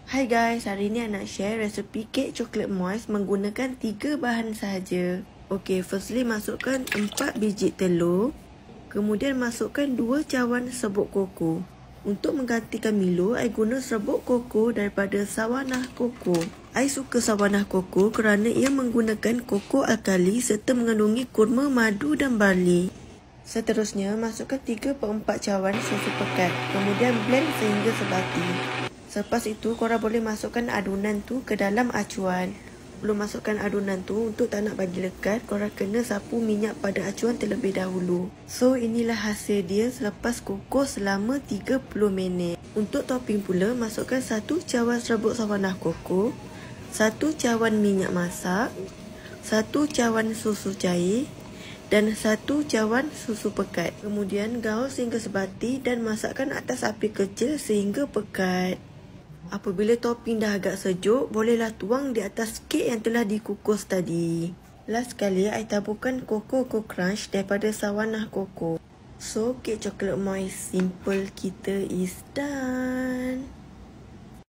Hai guys, hari ni I nak share resepi kek coklat moist menggunakan 3 bahan sahaja. Okey, firstly masukkan 4 biji telur. Kemudian masukkan 2 cawan serbuk koko. Untuk menggantikan Milo, I guna serbuk koko daripada Sawanah Koko. I suka Sawanah Koko kerana ia menggunakan koko alkali serta mengandungi kurma, madu dan barley. Seterusnya, masukkan 3/4 cawan susu pekat. Kemudian blend sehingga sebati. Selepas itu, korang boleh masukkan adunan tu ke dalam acuan. Belum masukkan adunan tu, untuk tak nak bagi lekat, korang kena sapu minyak pada acuan terlebih dahulu. So, inilah hasil dia selepas kukus selama 30 minit. Untuk topping pula, masukkan 1 cawan serbuk Sawanah Koko, 1 cawan minyak masak, 1 cawan susu cair, dan 1 cawan susu pekat. Kemudian gaul sehingga sebati dan masakkan atas api kecil sehingga pekat. Apabila topping dah agak sejuk, bolehlah tuang di atas kek yang telah dikukus tadi. Last sekali, I taburkan Coco Crunch daripada Sawanah Koko. So, kek coklat moist simple kita is done.